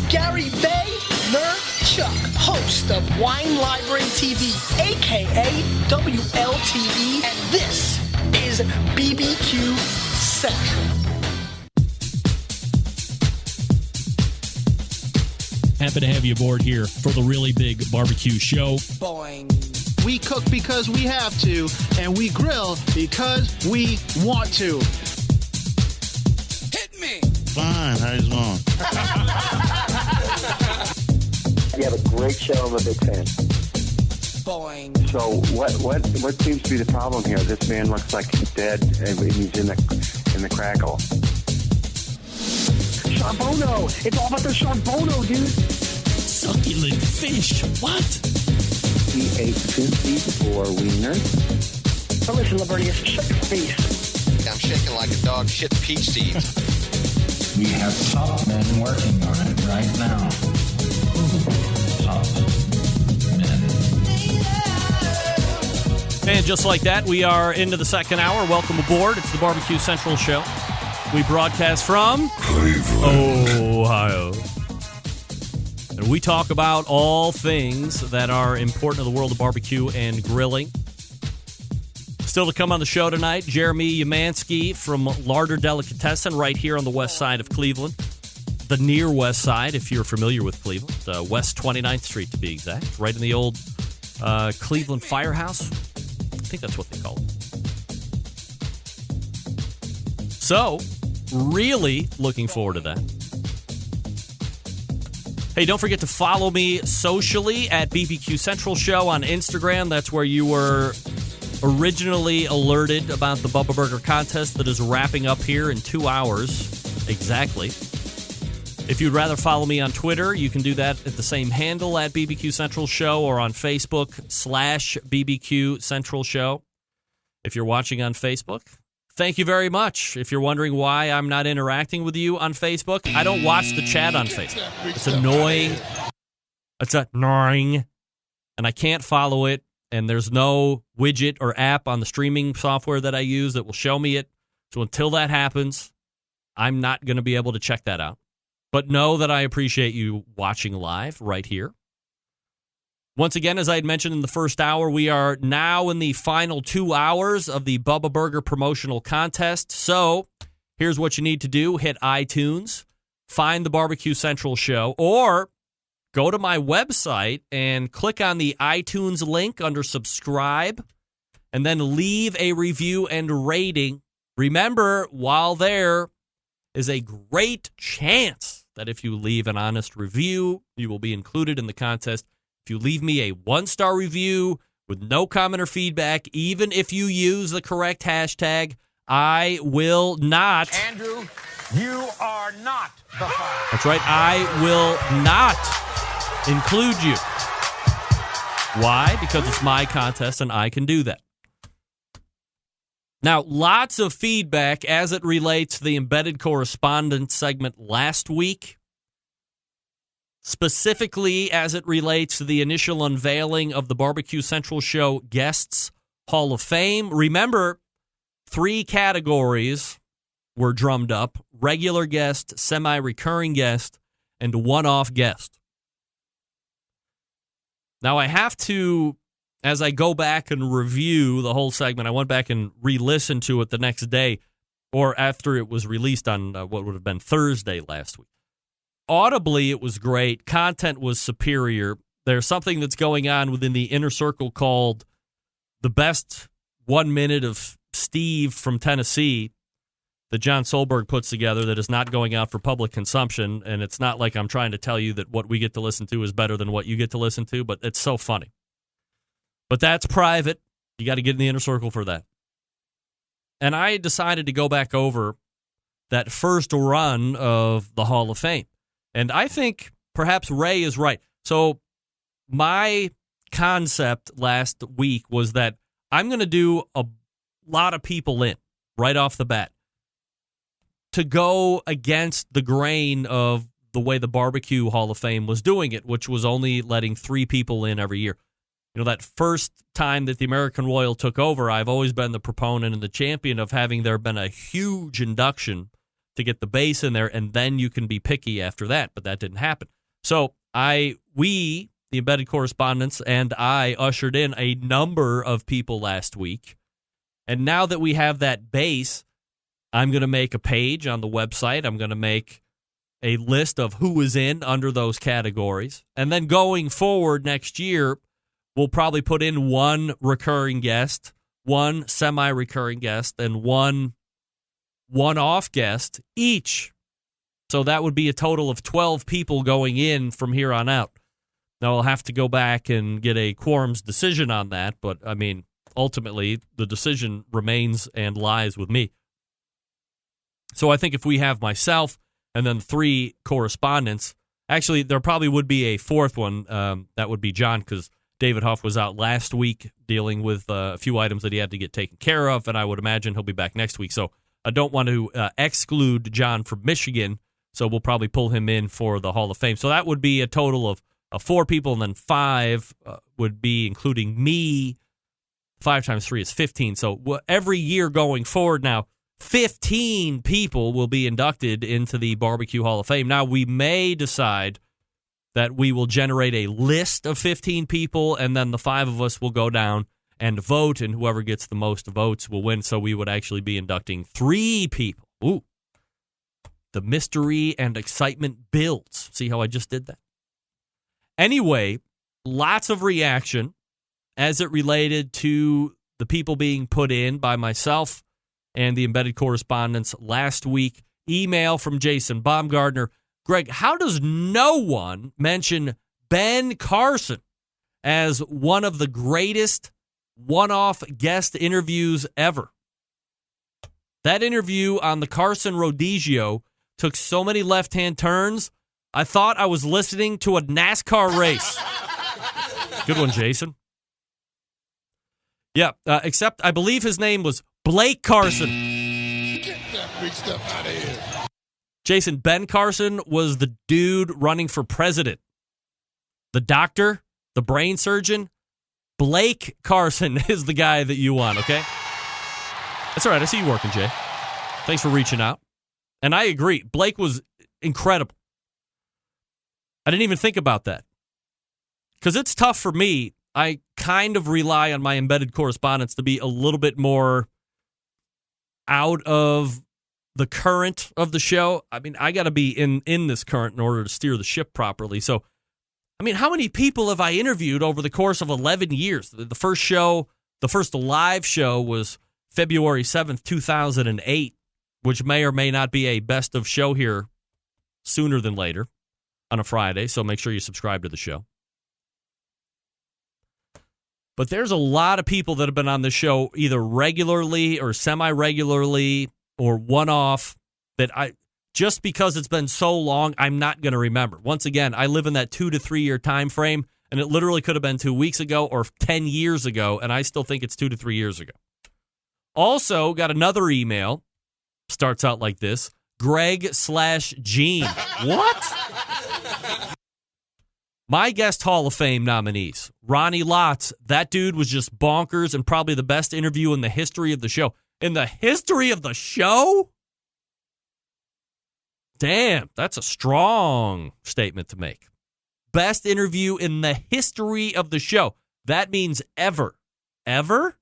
Gary Vaynerchuk, host of Wine Library TV, a.k.a. WLTV, and this is BBQ Central. Happy to have you aboard here for the really big barbecue show. Boing. We cook because we have to, and we grill because we want to. Hit me! Fine, how's it going? You have a great show. I'm a big fan. Boing. So what seems to be the problem here? This man looks like he's dead, and he's in the crackle. Charbono! It's all about the charbono, dude! Succulent fish. What? He ate 2 feet or wiener. But listen, Libertius, shut your face. I'm shaking like a dog shit peach seeds. We have top men working on it right now. Top men. And just like that, we are into the second hour. Welcome aboard. It's the Barbecue Central Show. We broadcast from Cleveland, Ohio. And we talk about all things that are important to the world of barbecue and grilling. Still to come on the show tonight, Jeremy Umansky from Larder Delicatessen right here on the west side of Cleveland. The near west side, if you're familiar with Cleveland. West 29th Street, to be exact. Right in the old Cleveland Firehouse. I think that's what they call it. So, really looking forward to that. Hey, don't forget to follow me socially at BBQ Central Show on Instagram. That's where you were originally alerted about the Bubba Burger contest that is wrapping up here in 2 hours exactly. If you'd rather follow me on Twitter, you can do that at the same handle at BBQ Central Show or on Facebook /BBQ Central Show. If you're watching on Facebook, thank you very much. If you're wondering why I'm not interacting with you on Facebook, I don't watch the chat on Facebook. It's annoying. It's annoying. And I can't follow it. And there's no widget or app on the streaming software that I use that will show me it. So until that happens, I'm not going to be able to check that out. But know that I appreciate you watching live right here. Once again, as I had mentioned in the first hour, we are now in the final 2 hours of the Bubba Burger promotional contest. So here's what you need to do. Hit iTunes, find the Barbecue Central Show, or go to my website and click on the iTunes link under subscribe, and then leave a review and rating. Remember, while there is a great chance that if you leave an honest review, you will be included in the contest. If you leave me a 1-star review with no comment or feedback, even if you use the correct hashtag, I will not. Andrew, you are not the father. That's right. I will not include you. Why? Because it's my contest and I can do that. Now, lots of feedback as it relates to the embedded correspondence segment last week, specifically as it relates to the initial unveiling of the Barbecue Central Show Guests Hall of Fame. Remember, 3 categories were drummed up: regular guest, semi-recurring guest, and one-off guest. Now, I have to, as I go back and review the whole segment, I went back and re-listened to it the next day, or after it was released on what would have been Thursday last week. Audibly, it was great. Content was superior. There's something that's going on within the inner circle called the best 1 minute of Steve from Tennessee that John Solberg puts together that is not going out for public consumption. And it's not like I'm trying to tell you that what we get to listen to is better than what you get to listen to, but it's so funny. But that's private. You got to get in the inner circle for that. And I decided to go back over that first run of the Hall of Fame. And I think perhaps Ray is right. So my concept last week was that I'm going to do a lot of people in right off the bat to go against the grain of the way the Barbecue Hall of Fame was doing it, which was only letting 3 people in every year. You know, that first time that the American Royal took over, I've always been the proponent and the champion of having there been a huge induction to get the base in there, and then you can be picky after that, but that didn't happen. So we, the embedded correspondents, and I ushered in a number of people last week. And now that we have that base, I'm going to make a page on the website. I'm going to make a list of who is in under those categories. And then going forward next year, we'll probably put in one recurring guest, one semi-recurring guest, and one one-off guest each. So that would be a total of 12 people going in from here on out. Now, I'll have to go back and get a quorum's decision on that, but, I mean, ultimately, the decision remains and lies with me. So I think if we have myself and then 3 correspondents, actually, there probably would be a fourth one. That would be John, because David Huff was out last week dealing with a few items that he had to get taken care of, and I would imagine he'll be back next week. So I don't want to exclude John from Michigan, so we'll probably pull him in for the Hall of Fame. So that would be a total of 4 people, and then 5 would be including me. 5 times 3 is 15. So every year going forward now, 15 people will be inducted into the Barbecue Hall of Fame. Now, we may decide that we will generate a list of 15 people, and then the 5 of us will go down and vote, and whoever gets the most votes will win. So we would actually be inducting 3 people. Ooh. The mystery and excitement builds. See how I just did that? Anyway, lots of reaction as it related to the people being put in by myself and the embedded correspondents last week. Email from Jason Baumgartner. Greg, how does no one mention Ben Carson as one of the greatest one-off guest interviews ever? That interview on the Carson Rodizio took so many left-hand turns, I thought I was listening to a NASCAR race. Good one, Jason. Yeah, except I believe his name was Blake Carson. Get that big stuff out of here. Jason, Ben Carson was the dude running for president. The doctor, the brain surgeon. Blake Carson is the guy that you want, okay? That's all right. I see you working, Jay. Thanks for reaching out. And I agree. Blake was incredible. I didn't even think about that. Because it's tough for me. I kind of rely on my embedded correspondence to be a little bit more out of the current of the show. I mean, I got to be in this current in order to steer the ship properly. So, I mean, how many people have I interviewed over the course of 11 years? The first show, the first live show was February 7th, 2008, which may or may not be a best of show here sooner than later on a Friday. So make sure you subscribe to the show. But there's a lot of people that have been on the show either regularly or semi-regularly or one-off that just because it's been so long, I'm not going to remember. Once again, I live in that 2 to 3 year time frame, and it literally could have been 2 weeks ago or 10 years ago, and I still think it's 2 to 3 years ago. Also, got another email. Starts out like this. Greg/Gene. What? My guest Hall of Fame nominees. Ronnie Lotz. That dude was just bonkers and probably the best interview in the history of the show. In the history of the show? Damn, that's a strong statement to make. Best interview in the history of the show. That means ever. Ever?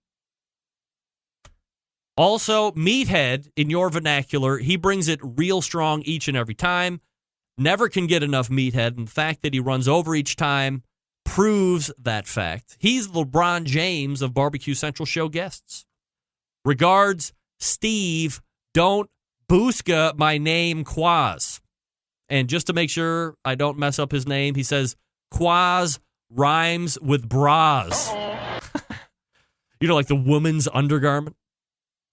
Also, Meathead, in your vernacular, he brings it real strong each and every time. Never can get enough Meathead, and the fact that he runs over each time proves that fact. He's the LeBron James of Barbecue Central show guests. Regards, Steve, don't booska my name Quaz. And just to make sure I don't mess up his name, he says, Quaz rhymes with bras. You know, like the woman's undergarment.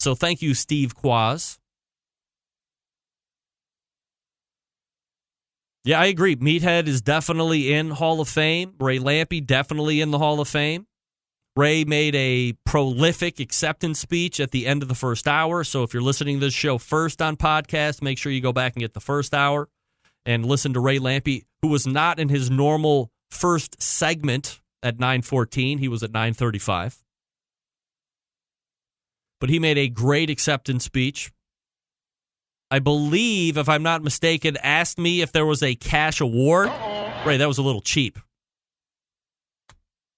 So thank you, Steve Quaz. Yeah, I agree. Meathead is definitely in Hall of Fame. Ray Lampe, definitely in the Hall of Fame. Ray made a prolific acceptance speech at the end of the first hour. So if you're listening to this show first on podcast, make sure you go back and get the first hour and listen to Ray Lampe, who was not in his normal first segment at 9:14. He was at 9:35. But he made a great acceptance speech. I believe, if I'm not mistaken, asked me if there was a cash award. Ray, that was a little cheap.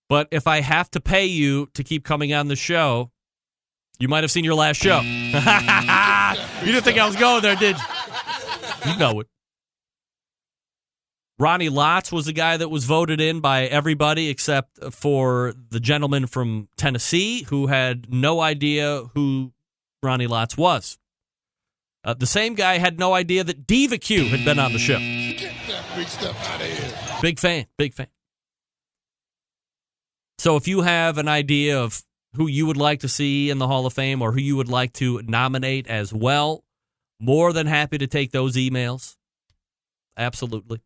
But if I have to pay you to keep coming on the show, you might have seen your last show. You didn't think I was going there, did you? You know it. Ronnie Lotz was the guy that was voted in by everybody except for the gentleman from Tennessee who had no idea who Ronnie Lotz was. The same guy had no idea that Diva Q had been on the show. Get that freak stuff out of here. Big fan. So if you have an idea of who you would like to see in the Hall of Fame or who you would like to nominate as well, more than happy to take those emails. Absolutely.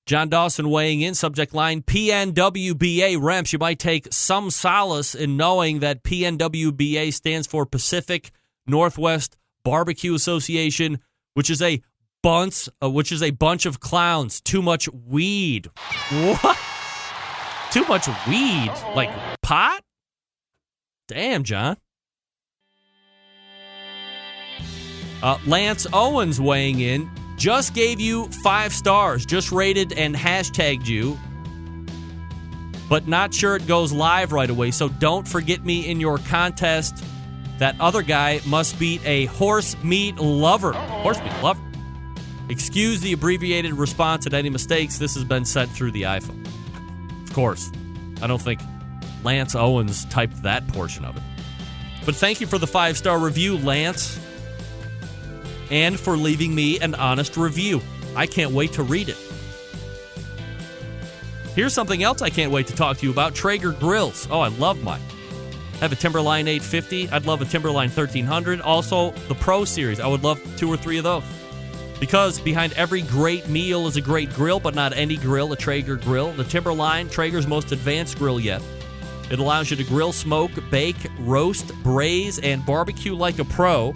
John Dawson weighing in, subject line, PNWBA. Remps, you might take some solace in knowing that PNWBA stands for Pacific Northwest Barbecue Association, which is a bunch of clowns. Too much weed. What? Too much weed? Like pot? Damn, John. Lance Owens weighing in. Just gave you 5 stars. Just rated and hashtagged you. But not sure it goes live right away. So don't forget me in your contest. That other guy must beat a horse meat lover. Horse meat lover. Excuse the abbreviated response and any mistakes. This has been sent through the iPhone. Of course. I don't think Lance Owens typed that portion of it. But thank you for the 5-star review, Lance. And for leaving me an honest review. I can't wait to read it. Here's something else I can't wait to talk to you about. Traeger grills. Oh, I love mine. I have a Timberline 850. I'd love a Timberline 1300. Also, the Pro Series. I would love 2 or 3 of those. Because behind every great meal is a great grill, but not any grill, a Traeger grill. The Timberline, Traeger's most advanced grill yet. It allows you to grill, smoke, bake, roast, braise, and barbecue like a pro.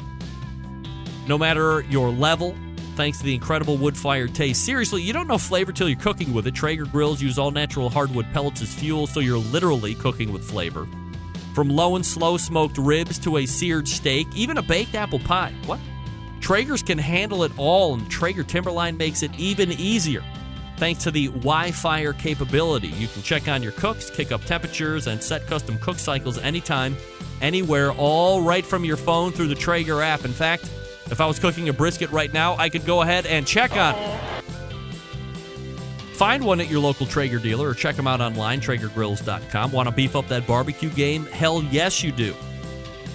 No matter your level, thanks to the incredible wood-fired taste. Seriously, you don't know flavor till you're cooking with it. Traeger grills use all-natural hardwood pellets as fuel, so you're literally cooking with flavor. From low and slow smoked ribs to a seared steak, even a baked apple pie. What? Traegers can handle it all, and Traeger Timberline makes it even easier. Thanks to the Wi-Fi capability, you can check on your cooks, kick up temperatures, and set custom cook cycles anytime, anywhere, all right from your phone through the Traeger app. In fact, if I was cooking a brisket right now, I could go ahead and check on it. Find one at your local Traeger dealer or check them out online, TraegerGrills.com. Want to beef up that barbecue game? Hell yes, you do.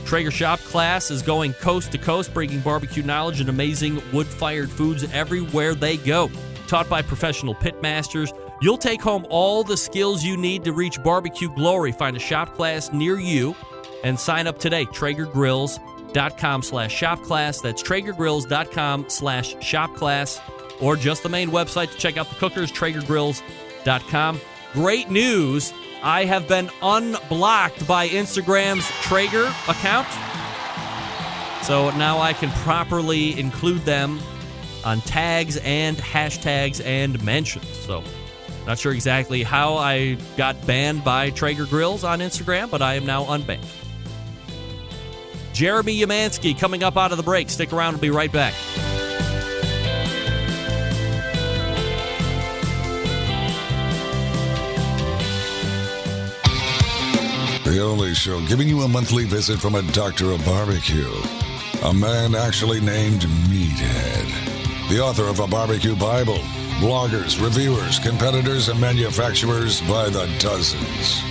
Traeger Shop class is going coast to coast, bringing barbecue knowledge and amazing wood-fired foods everywhere they go. Taught by professional pit masters, you'll take home all the skills you need to reach barbecue glory. Find a shop class near you and sign up today. TraegerGrills.com/shopclass. That's TraegerGrills.com/shopclass. Or just the main website to check out the cookers, TraegerGrills.com. Great news. I have been unblocked by Instagram's Traeger account. So now I can properly include them on tags and hashtags and mentions. So not sure exactly how I got banned by Traeger Grills on Instagram, but I am now unbanned. Jeremy Umansky coming up out of the break. Stick around. We'll be right back. The only show giving you a monthly visit from a doctor of barbecue. A man actually named Meathead. The author of a barbecue Bible. Bloggers, reviewers, competitors, and manufacturers by the dozens.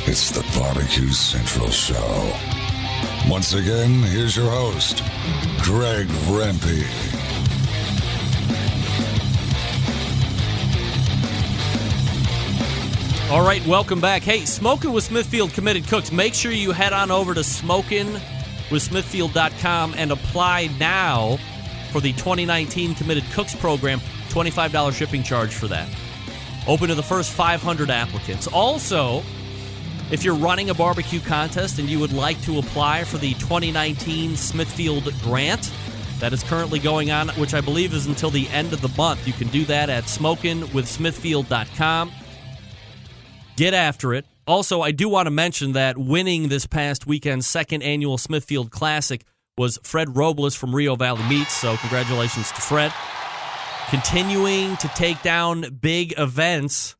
It's the Barbecue Central Show. Once again, here's your host, Greg Rempe. All right, welcome back. Hey, Smoking with Smithfield Committed Cooks. Make sure you head on over to SmokingWithSmithfield.com and apply now for the 2019 Committed Cooks program. $25 shipping charge for that. Open to the first 500 applicants. Also, if you're running a barbecue contest and you would like to apply for the 2019 Smithfield Grant that is currently going on, which I believe is until the end of the month, you can do that at SmokingWithSmithfield.com. Get after it. Also, I do want to mention that winning this past weekend's second annual Smithfield Classic was Fred Robles from Rio Valley Meats, so congratulations to Fred. continuing to take down big events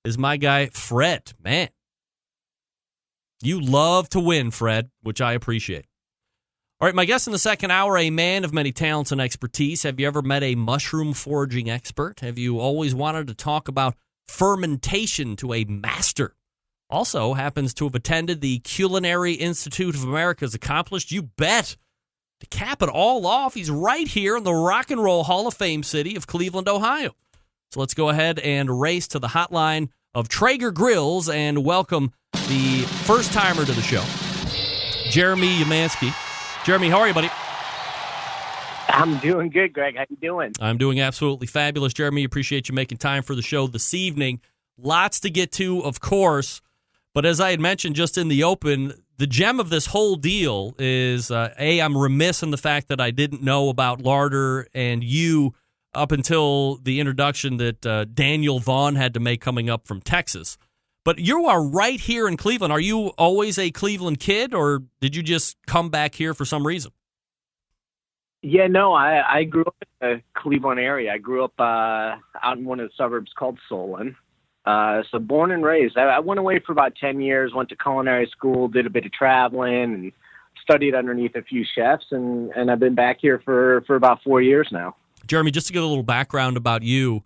is my guy, Fred. Man, you love to win, Fred, which I appreciate. All right, my guest in the second hour, a man of many talents and expertise. Have you ever met a mushroom foraging expert? Have you always wanted to talk about fermentation to a master? Also happens to have attended the Culinary Institute of America's accomplished. You bet. To cap it all off, he's right here in the Rock and Roll Hall of Fame city of Cleveland, Ohio. So let's go ahead and race to the hotline of Traeger Grills and welcome the first-timer to the show, Jeremy Umansky. Jeremy, how are you, buddy? I'm doing good, Greg. How you doing? I'm doing absolutely fabulous, Jeremy. Appreciate you making time for the show this evening. Lots to get to, of course, but as I had mentioned just in the open, the gem of this whole deal is, I'm remiss in the fact that I didn't know about Larder and you up until the introduction that Daniel Vaughn had to make coming up from Texas. But you are right here in Cleveland. Are you always a Cleveland kid, or did you just come back here for some reason? Yeah, no, I grew up in the Cleveland area. I grew up out in one of the suburbs called Solon. So born and raised. I went away for about 10 years, went to culinary school, did a bit of traveling, and studied underneath a few chefs, and I've been back here for about 4 years now. Jeremy, just to give a little background about you,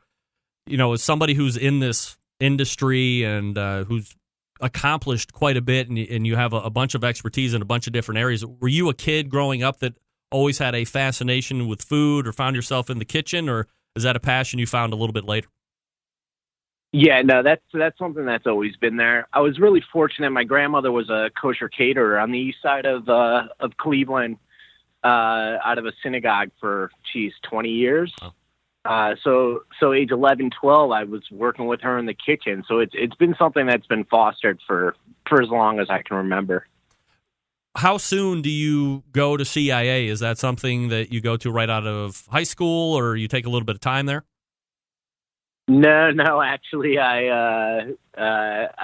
as somebody who's in this industry and who's accomplished quite a bit, and you have a bunch of expertise in a bunch of different areas. Were you a kid growing up that always had a fascination with food or found yourself in the kitchen, or is that a passion you found a little bit later? Yeah, no, that's something that's always been there. I was really fortunate. My grandmother was a kosher caterer on the east side of Cleveland, out of a synagogue for 20 years. Oh. So age 11, 12, I was working with her in the kitchen. So it's been something that's been fostered for as long as I can remember. How soon do you go to CIA? Is that something that you go to right out of high school, or you take a little bit of time there? No, actually, I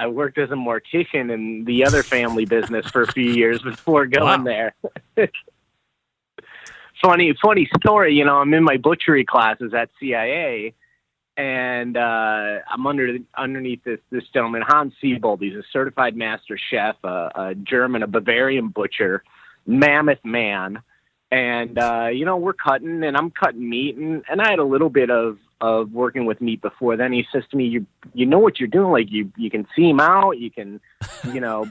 worked as a mortician in the other family business for a few years before going there. Funny story, I'm in my butchery classes at CIA, and I'm underneath this gentleman, Hans Siebold. He's a certified master chef, a German, a Bavarian butcher, mammoth man. And, we're cutting, and I'm cutting meat, and I had a little bit of working with meat before then. He says to me, you know what you're doing, like you can seam out, you can,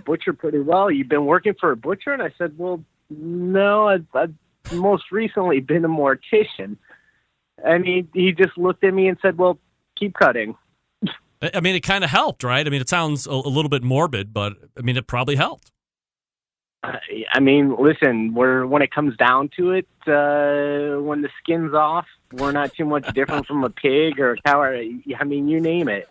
butcher pretty well. You've been working for a butcher? And I said, well, no, I've most recently been a mortician. And he just looked at me and said, well, keep cutting. I mean, it kind of helped, right? I mean, it sounds a little bit morbid, but it probably helped. Listen, when it comes down to it, when the skin's off, we're not too much different from a pig or a cow. You name it.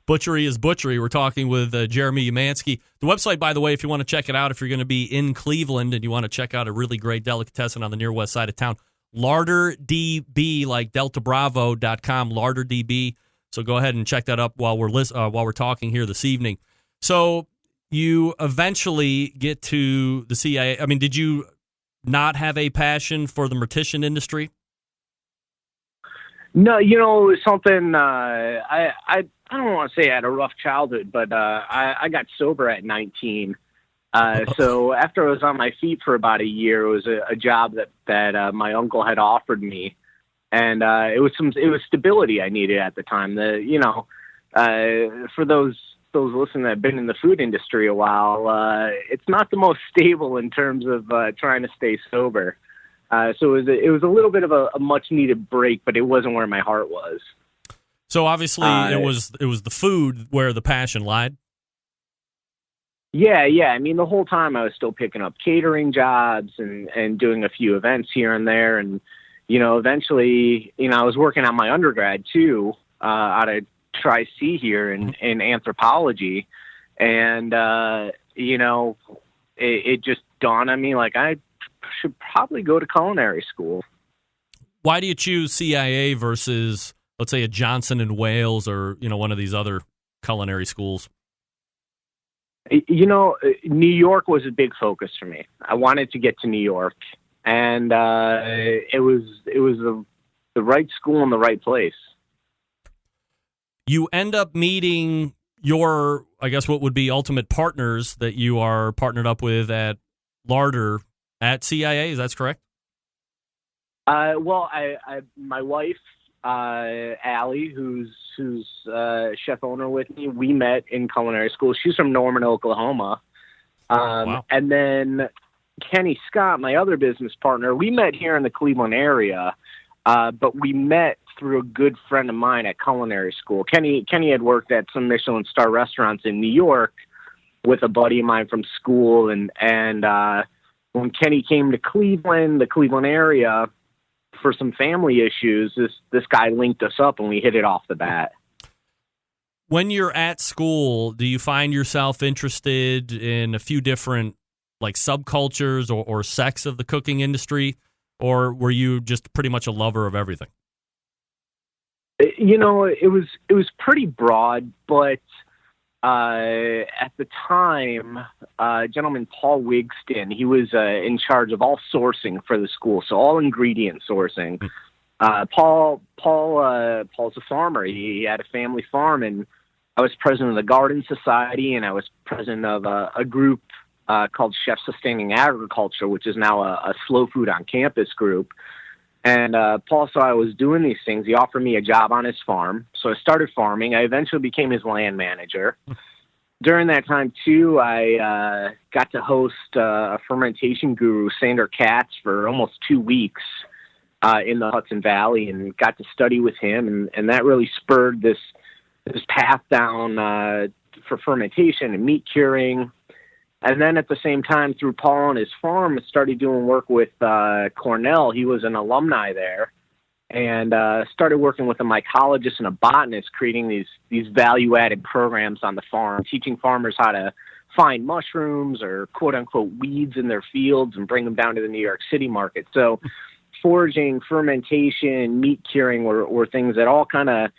Butchery is butchery. We're talking with Jeremy Umansky. The website, by the way, if you want to check it out, if you're going to be in Cleveland and you want to check out a really great delicatessen on the near west side of town, LarderDB, like DeltaBravo.com, LarderDB. So go ahead and check that up while we're talking here this evening. So you eventually get to the CIA. I mean, did you not have a passion for the mortician industry? No, it was something, I don't want to say I had a rough childhood, but I got sober at 19. So after I was on my feet for about a year, it was a job that my uncle had offered me. And it was stability I needed at the time. For those listening that have been in the food industry a while, it's not the most stable in terms of trying to stay sober. So it was a little bit of a much needed break, but it wasn't where my heart was. So obviously it was the food where the passion lied. Yeah. The whole time I was still picking up catering jobs and doing a few events here and there. And, eventually, I was working on my undergrad too, out of Tri-C here in anthropology. And, it just dawned on me, like, I should probably go to culinary school. Why do you choose CIA versus, let's say, a Johnson and Wales or, one of these other culinary schools? New York was a big focus for me. I wanted to get to New York, and it was the right school in the right place. You end up meeting your, I guess, what would be ultimate partners that you are partnered up with at Larder at CIA. Is that correct? Well, my wife, Allie, who's chef owner with me, we met in culinary school. She's from Norman, Oklahoma. Wow. And then Kenny Scott, my other business partner, we met here in the Cleveland area, but we met through a good friend of mine at culinary school. Kenny had worked at some Michelin star restaurants in New York with a buddy of mine from school. And when Kenny came to Cleveland, the Cleveland area, for some family issues, this guy linked us up and we hit it off the bat. When you're at school, do you find yourself interested in a few different like subcultures or sects of the cooking industry, or were you just pretty much a lover of everything? You know, it was pretty broad, but at the time, gentleman Paul Wigston, he was in charge of all sourcing for the school, so all ingredient sourcing. Paul's a farmer. He had a family farm, and I was president of the Garden Society, and I was president of a group called Chef Sustaining Agriculture, which is now a slow food on campus group. And Paul saw I was doing these things. He offered me a job on his farm. So I started farming. I eventually became his land manager. During that time, too, I got to host a fermentation guru, Sander Katz, for almost 2 weeks in the Hudson Valley, and got to study with him. And that really spurred this path down for fermentation and meat curing. And then at the same time, through Paul and his farm, I started doing work with Cornell. He was an alumni there, and started working with a mycologist and a botanist, creating these value-added programs on the farm, teaching farmers how to find mushrooms or quote-unquote weeds in their fields and bring them down to the New York City market. So foraging, fermentation, meat curing were things that all kind of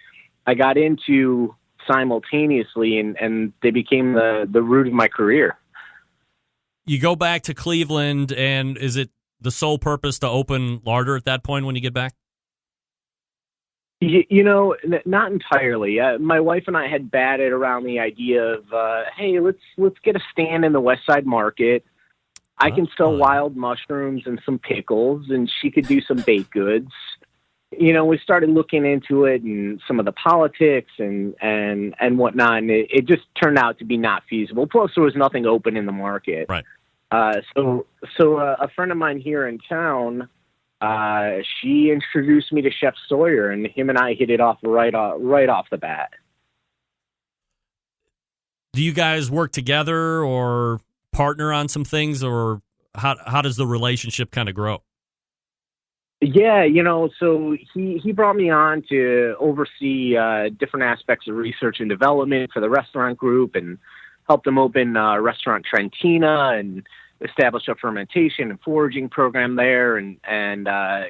I got into simultaneously, and they became the root of my career. You go back to Cleveland, and is it the sole purpose to open Larder at that point when you get back? You know, not entirely. My wife and I had batted around the idea of, hey, let's get a stand in the West Side Market. I can sell wild mushrooms and some pickles, and she could do some baked goods. You know, we started looking into it and some of the politics and whatnot, and it just turned out to be not feasible. Plus, there was nothing open in the market. Right. So a friend of mine here in town, she introduced me to Chef Sawyer, and him and I hit it off right off the bat. Do you guys work together or partner on some things, or how does the relationship kind of grow? Yeah, you know, so he brought me on to oversee different aspects of research and development for the restaurant group, and helped them open Restaurant Trentina and establish a fermentation and foraging program there, and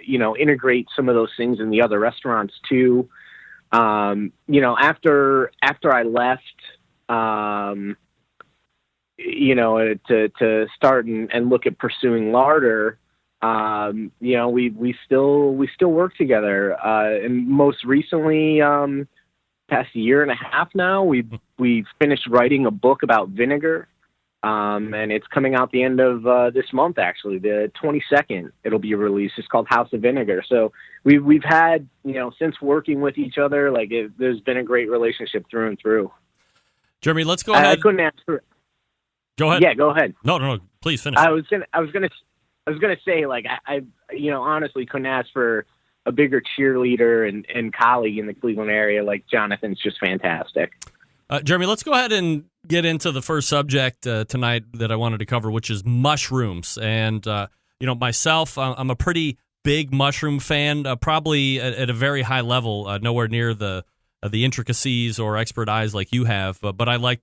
you know, integrate some of those things in the other restaurants too. You know, after I left, you know, to start and look at pursuing Larder. You know, we still work together. And most recently, past year and a half now, we've finished writing a book about vinegar. And it's coming out the end of this month, actually, the 22nd. It'll be released. It's called House of Vinegar. So we've had, you know, since working with each other, like there's been a great relationship through and through. Jeremy, let's go ahead. I couldn't answer. Go ahead. Yeah, go ahead. No, please finish. I was gonna say, like, I you know, honestly couldn't ask for a bigger cheerleader and colleague in the Cleveland area. Like, Jonathan's just fantastic. Jeremy, let's go ahead and get into the first subject tonight that I wanted to cover, which is mushrooms. And you know, myself, I'm a pretty big mushroom fan, probably at a very high level, nowhere near the intricacies or expert eyes like you have. But I like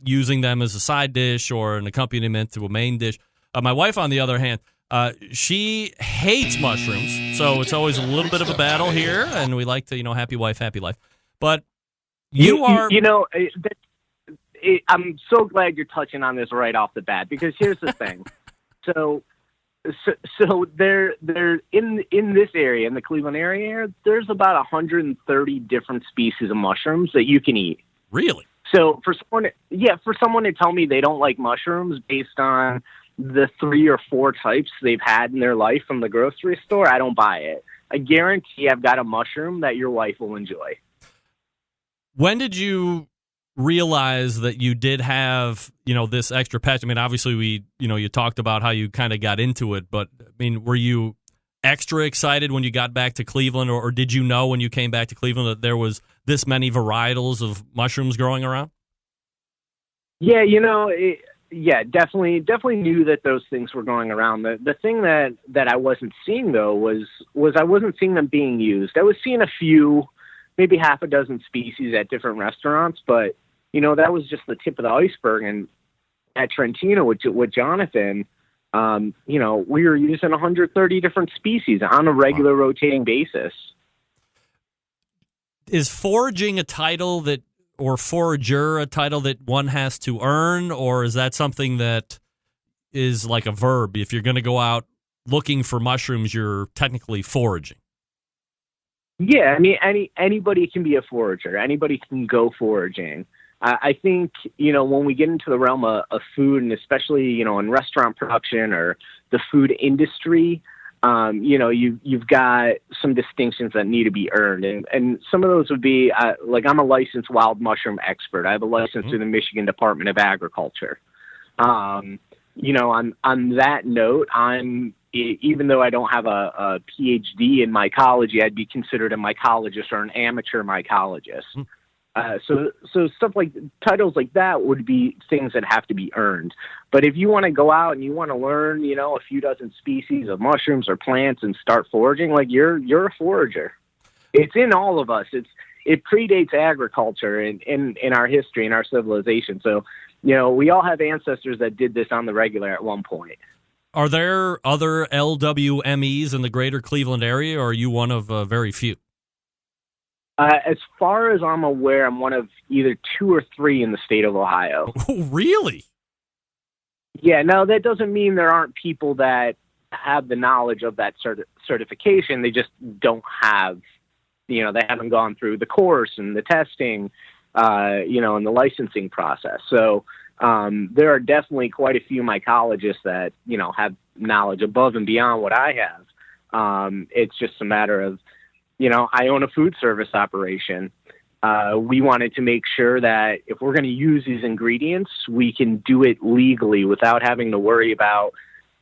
using them as a side dish or an accompaniment to a main dish. My wife, on the other hand, she hates mushrooms, so it's always a little bit of a battle here, and we like to, you know, happy wife, happy life. But you know, I'm so glad you're touching on this right off the bat, because here's the thing. So So they're in this area, in the Cleveland area, there's about 130 different species of mushrooms that you can eat. Really? So for someone to tell me they don't like mushrooms based on the 3 or 4 types they've had in their life from the grocery store, I don't buy it. I guarantee I've got a mushroom that your wife will enjoy. When did you realize that you did have, this extra passion? I mean, obviously you talked about how you kind of got into it, but I mean, were you extra excited when you got back to Cleveland, or did you know when you came back to Cleveland that there was this many varietals of mushrooms growing around? Yeah, definitely knew that those things were going around. The thing that I wasn't seeing though was I wasn't seeing them being used. I was seeing a few, maybe half a dozen species at different restaurants, but that was just the tip of the iceberg. And at Trentino with Jonathan, we were using 130 different species on a regular rotating basis. Is foraging a title or forager a title that one has to earn, or is that something that is like a verb? If you're going to go out looking for mushrooms, you're technically foraging. Yeah, I mean, anybody can be a forager. Anybody can go foraging. I think, when we get into the realm of food, and especially, in restaurant production or the food industry, you've got some distinctions that need to be earned. And some of those would be, I'm a licensed wild mushroom expert. I have a license through the Michigan Department of Agriculture. On that note, even though I don't have a PhD in mycology, I'd be considered a mycologist or an amateur mycologist. So stuff like titles like that would be things that have to be earned. But if you want to go out and you want to learn, a few dozen species of mushrooms or plants and start foraging, you're a forager. It's in all of us. It predates agriculture in our history, in our civilization. So, we all have ancestors that did this on the regular at one point. Are there other LWMEs in the greater Cleveland area, or are you one of very few? As far as I'm aware, I'm one of either 2 or 3 in the state of Ohio. Oh, really? Yeah, no, that doesn't mean there aren't people that have the knowledge of that certification. They just don't have, they haven't gone through the course and the testing, and the licensing process. So there are definitely quite a few mycologists that, have knowledge above and beyond what I have. It's just a matter of, I own a food service operation. We wanted to make sure that if we're going to use these ingredients, we can do it legally without having to worry about,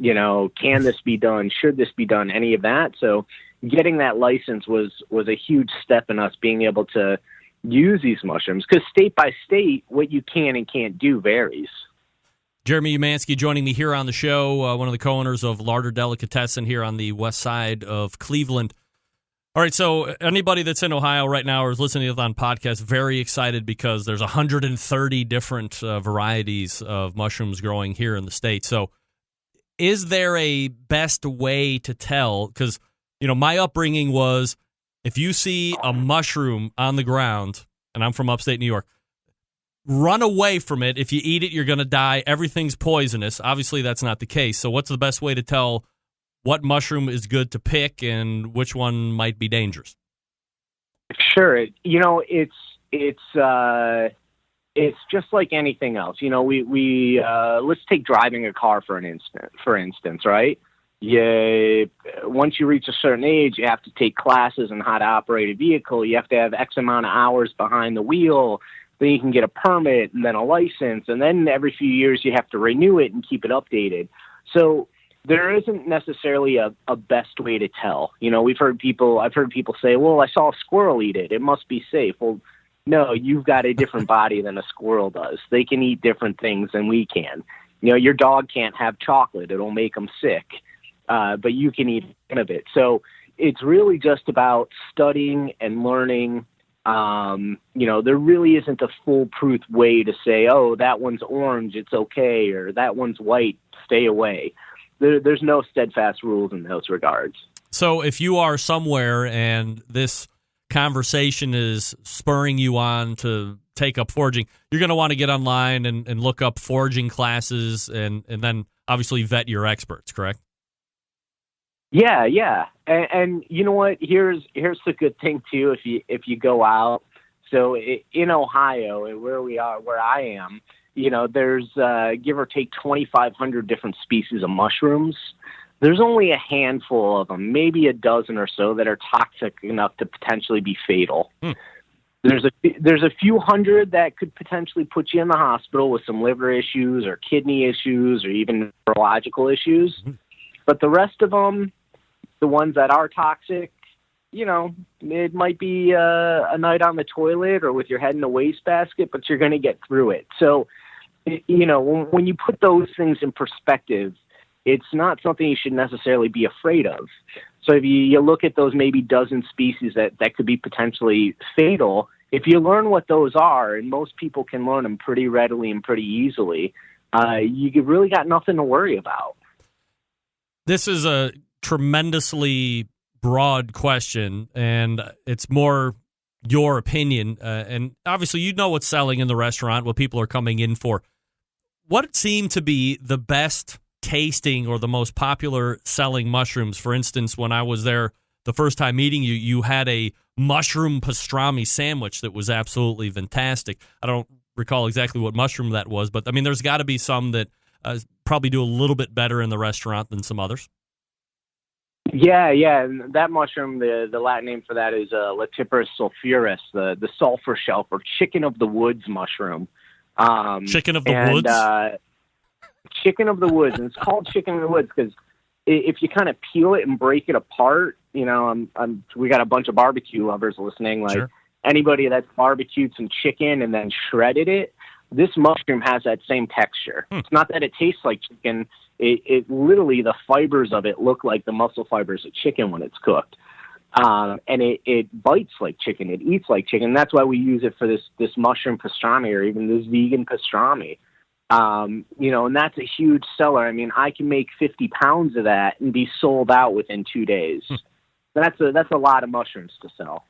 can this be done? Should this be done? Any of that. So getting that license was a huge step in us being able to use these mushrooms, because state by state, what you can and can't do varies. Jeremy Umansky joining me here on the show, one of the co-owners of Larder Delicatessen here on the west side of Cleveland. All right, so anybody that's in Ohio right now or is listening to this on podcast, very excited because there's 130 different varieties of mushrooms growing here in the state. So is there a best way to tell? Because, my upbringing was if you see a mushroom on the ground, and I'm from upstate New York, run away from it. If you eat it, you're going to die. Everything's poisonous. Obviously, that's not the case. So what's the best way to tell what mushroom is good to pick and which one might be dangerous? Sure. It's just like anything else. We let's take driving a car for instance, right? Once you reach a certain age, you have to take classes on how to operate a vehicle. You have to have X amount of hours behind the wheel. Then you can get a permit and then a license. And then every few years you have to renew it and keep it updated. So there isn't necessarily a best way to tell. I've heard people say, well, I saw a squirrel eat it. It must be safe. Well, no, you've got a different body than a squirrel does. They can eat different things than we can. Your dog can't have chocolate. It'll make them sick. But you can eat none of it. So it's really just about studying and learning. There really isn't a foolproof way to say, oh, that one's orange, it's okay, or that one's white, stay away. There's no steadfast rules in those regards. So if you are somewhere and this conversation is spurring you on to take up foraging, you're going to want to get online and look up foraging classes and then obviously vet your experts, correct? Yeah. And you know what? Here's the good thing too. If you go out, so in Ohio, where I am, there's give or take 2,500 different species of mushrooms. There's only a handful of them, maybe a dozen or so, that are toxic enough to potentially be fatal. There's a few hundred that could potentially put you in the hospital with some liver issues or kidney issues or even neurological issues. But the rest of them, the ones that are toxic, it might be a night on the toilet or with your head in a wastebasket, but you're going to get through it. So, when you put those things in perspective, it's not something you should necessarily be afraid of. So if you look at those maybe dozen species that could be potentially fatal, if you learn what those are, and most people can learn them pretty readily and pretty easily, you really got nothing to worry about. This is a tremendously broad question, and it's more your opinion. And obviously, you know what's selling in the restaurant, what people are coming in for. What seemed to be the best tasting or the most popular selling mushrooms? For instance, when I was there the first time meeting you, you had a mushroom pastrami sandwich that was absolutely fantastic. I don't recall exactly what mushroom that was, but I mean, there's got to be some that probably do a little bit better in the restaurant than some others. Yeah. And that mushroom, the Latin name for that is Latipris sulfuris, the sulfur shelf or chicken of the woods mushroom. Chicken of the woods? Chicken of the woods, and it's called chicken of the woods because if you kind of peel it and break it apart, we got a bunch of barbecue lovers listening. Like sure. Anybody that's barbecued some chicken and then shredded it, this mushroom has that same texture. It's not that it tastes like chicken. It literally, the fibers of it look like the muscle fibers of chicken when it's cooked. And it bites like chicken. It eats like chicken. That's why we use it for this mushroom pastrami or even this vegan pastrami. And that's a huge seller. I mean, I can make 50 pounds of that and be sold out within 2 days. That's a lot of mushrooms to sell.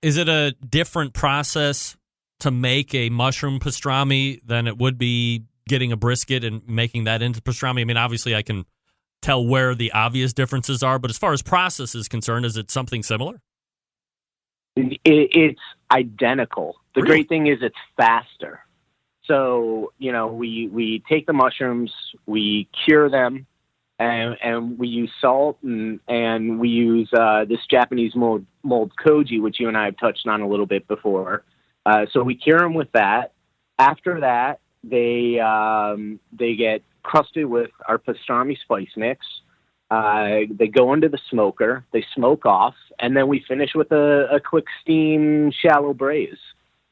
Is it a different process to make a mushroom pastrami than it would be getting a brisket and making that into pastrami? I mean, obviously I can tell where the obvious differences are, but as far as process is concerned, is it something similar? It's identical. The Really? great thing is it's faster. So, we take the mushrooms, we cure them, and we use salt and we use this Japanese mold Koji, which you and I have touched on a little bit before. So we cure them with that. After that, they get crusted with our pastrami spice mix. They go into the smoker, they smoke off, and then we finish with a quick steam shallow braise.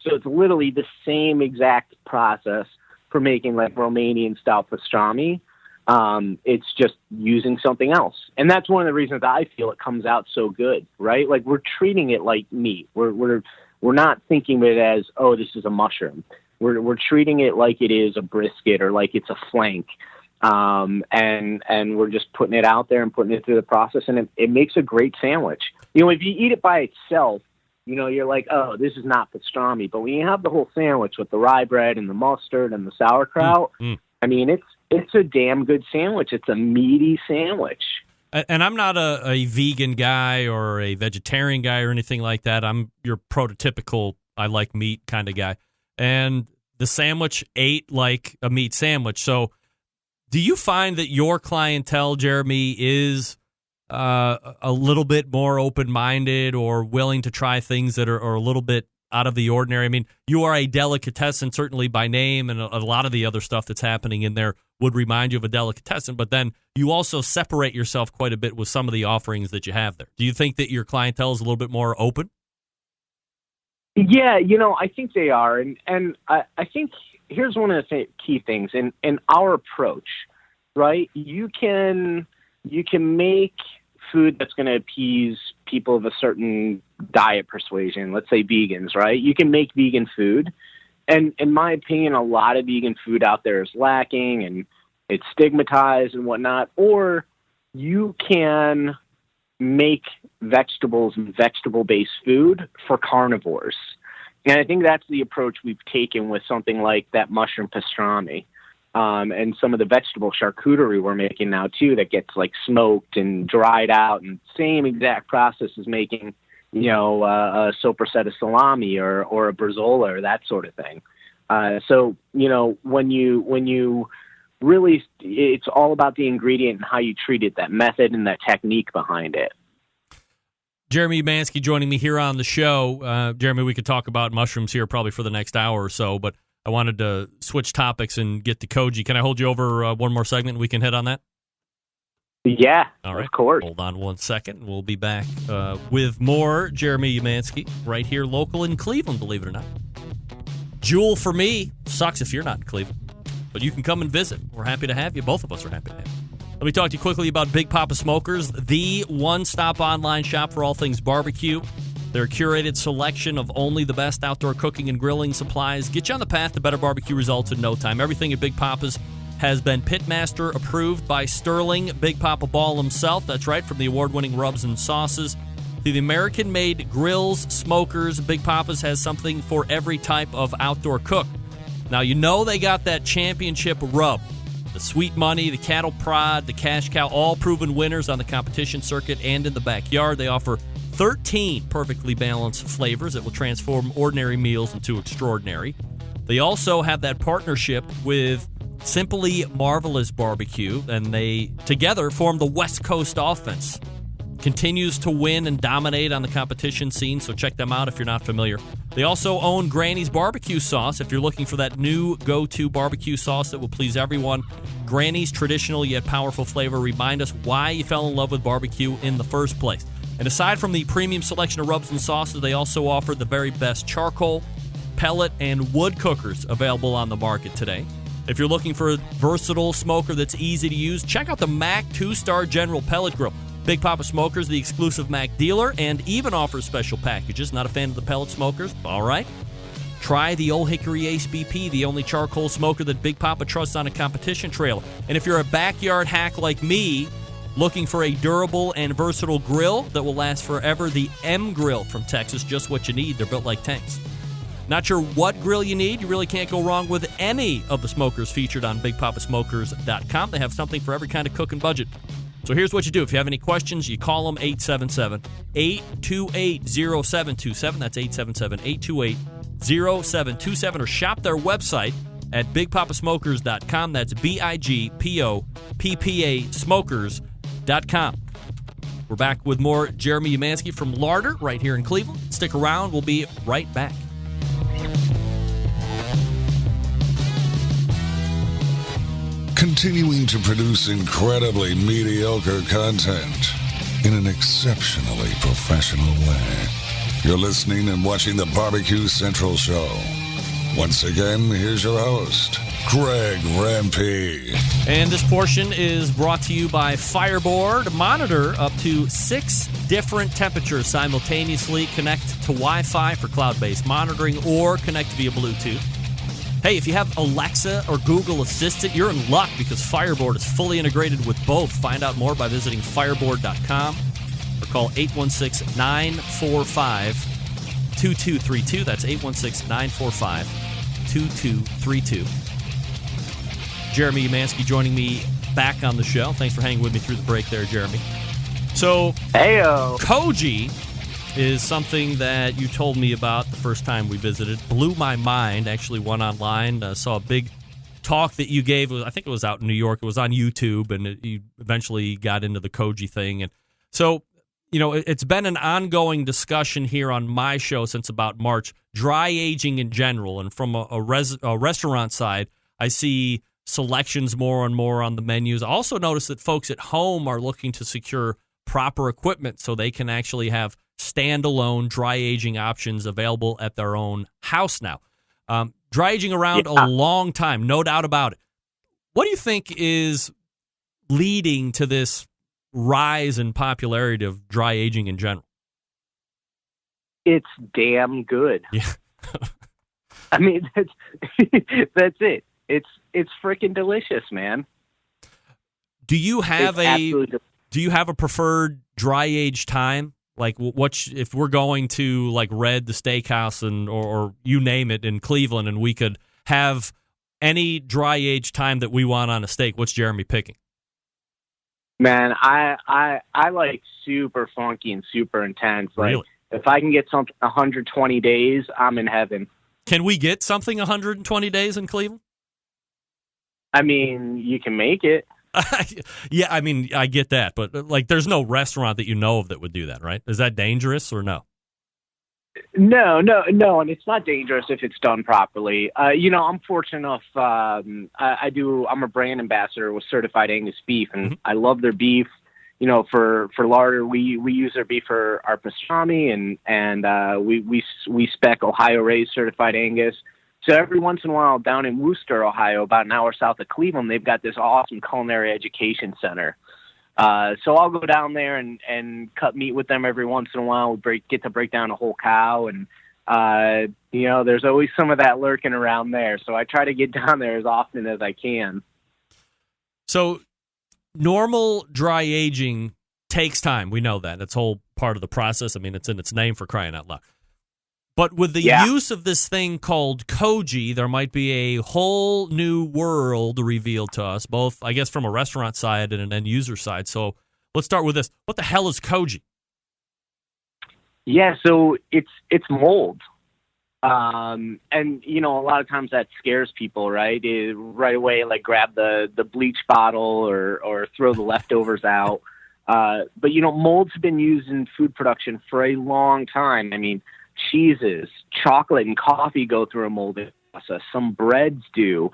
So it's literally the same exact process for making like Romanian-style pastrami. It's just using something else. And that's one of the reasons I feel it comes out so good, right? Like we're treating it like meat. We're not thinking of it as, oh, this is a mushroom. We're treating it like it is a brisket or like it's a flank. And we're just putting it out there and putting it through the process, and it makes a great sandwich. If you eat it by itself, you're like, oh, this is not pastrami. But when you have the whole sandwich with the rye bread and the mustard and the sauerkraut, I mean, it's a damn good sandwich. It's a meaty sandwich. And I'm not a vegan guy or a vegetarian guy or anything like that. I'm your prototypical, I like meat kind of guy. And the sandwich ate like a meat sandwich. So do you find that your clientele, Jeremy, is a little bit more open-minded or willing to try things that are a little bit out of the ordinary? I mean, you are a delicatessen, certainly by name, and a lot of the other stuff that's happening in there would remind you of a delicatessen, but then you also separate yourself quite a bit with some of the offerings that you have there. Do you think that your clientele is a little bit more open? Yeah, I think they are. And I think here's one of the key things in our approach, right? You can make food that's going to appease people of a certain diet persuasion, let's say vegans, right? You can make vegan food. And in my opinion, a lot of vegan food out there is lacking and it's stigmatized and whatnot. Or you can make vegetables and vegetable-based food for carnivores. And I think that's the approach we've taken with something like that mushroom pastrami. and some of the vegetable charcuterie we're making now too, that gets like smoked and dried out, and same exact process as making, a sopressata salami or a bresaola or that sort of thing. So when you really, it's all about the ingredient and how you treat it, that method and that technique behind it. Jeremy Umansky joining me here on the show. Jeremy, we could talk about mushrooms here probably for the next hour or so, but I wanted to switch topics and get to Koji. Can I hold you over one more segment and we can hit on that? Yeah, all right. Of course. Hold on one second. We'll be back with more Jeremy Umansky right here local in Cleveland, believe it or not. Jewel for me. Sucks if you're not in Cleveland. But you can come and visit. We're happy to have you. Both of us are happy to have you. Let me talk to you quickly about Big Papa Smokers, the one-stop online shop for all things barbecue. Their curated selection of only the best outdoor cooking and grilling supplies get you on the path to better barbecue results in no time. Everything at Big Papa's has been Pitmaster approved by Sterling Big Papa Ball himself. That's right, from the award-winning rubs and sauces to the American-made grills, smokers. Big Papa's has something for every type of outdoor cook. Now, they got that championship rub. The Sweet Money, the Cattle Prod, the Cash Cow, all proven winners on the competition circuit and in the backyard. They offer 13 perfectly balanced flavors that will transform ordinary meals into extraordinary. They also have that partnership with Simply Marvelous Barbecue, and they together form the West Coast Offense. Continues to win and dominate on the competition scene, so check them out if you're not familiar. They also own Granny's Barbecue Sauce. If you're looking for that new go-to barbecue sauce that will please everyone, Granny's traditional yet powerful flavor remind us why you fell in love with barbecue in the first place. And aside from the premium selection of rubs and sauces, they also offer the very best charcoal, pellet, and wood cookers available on the market today. If you're looking for a versatile smoker that's easy to use, check out the Mac 2-Star General Pellet Grill. Big Papa Smokers, the exclusive Mac dealer, and even offers special packages. Not a fan of the pellet smokers? All right. Try the Old Hickory Ace BP, the only charcoal smoker that Big Papa trusts on a competition trail. And if you're a backyard hack like me, looking for a durable and versatile grill that will last forever, the M Grill from Texas, just what you need. They're built like tanks. Not sure what grill you need? You really can't go wrong with any of the smokers featured on BigPapaSmokers.com. They have something for every kind of cook and budget. So here's what you do. If you have any questions, you call them 877-828-0727. That's 877-828-0727. Or shop their website at BigPapaSmokers.com. That's BigPoppa Smokers.com. We're back with more Jeremy Umansky from Larder right here in Cleveland. Stick around. We'll be right back. Continuing to produce incredibly mediocre content in an exceptionally professional way. You're listening and watching the Barbecue Central Show. Once again, here's your host, Greg Rampey. And this portion is brought to you by Fireboard. Monitor up to 6 different temperatures simultaneously. Connect to Wi-Fi for cloud-based monitoring or connect via Bluetooth. Hey, if you have Alexa or Google Assistant, you're in luck because Fireboard is fully integrated with both. Find out more by visiting fireboard.com or call 816-945-2232. That's 816-945-2232. Jeremy Umansky joining me back on the show. Thanks for hanging with me through the break there, Jeremy. So, Heyo. Koji is something that you told me about the first time we visited. Blew my mind. Actually went online, saw a big talk that you gave. I think it was out in New York. It was on YouTube, and you eventually got into the Koji thing. And so, it's been an ongoing discussion here on my show since about March, dry aging in general. And from a restaurant side, I see selections more and more on the menus. I also notice that folks at home are looking to secure proper equipment so they can actually have standalone dry aging options available at their own house now. Dry aging around a long time, no doubt about it. What do you think is leading to this rise in popularity of dry aging in general? It's damn good. Yeah. I mean, that's it. It's freaking delicious, man. Do you have a preferred dry age time? Like, if we're going to like Red, the steakhouse, or you name it in Cleveland, and we could have any dry age time that we want on a steak, what's Jeremy picking? Man, I like super funky and super intense. Like, Really? if I can get something 120 days, I'm in heaven. Can we get something 120 days in Cleveland? I mean, you can make it. Yeah, I mean, I get that, but like, there's no restaurant that you know of that would do that, right? Is that dangerous or no? No, and it's not dangerous if it's done properly. I'm fortunate enough. I'm a brand ambassador with Certified Angus Beef, and I love their beef. For Larder, we use their beef for our pastrami, and we spec Ohio raised Certified Angus. So every once in a while, down in Worcester, Ohio, about an hour south of Cleveland, they've got this awesome culinary education center. So I'll go down there and cut meat with them every once in a while. We get to break down a whole cow, and there's always some of that lurking around there. So I try to get down there as often as I can. So normal dry aging takes time. We know that. It's whole part of the process. I mean, it's in its name, for crying out loud. But with the use of this thing called Koji, there might be a whole new world revealed to us, both, I guess, from a restaurant side and an end user side. So let's start with this. What the hell is Koji? Yeah, so it's mold. And, a lot of times that scares people, right? Right away, like, grab the bleach bottle or throw the leftovers out. But, mold's been used in food production for a long time. I mean, cheeses, chocolate, and coffee go through a molding process. Some breads do.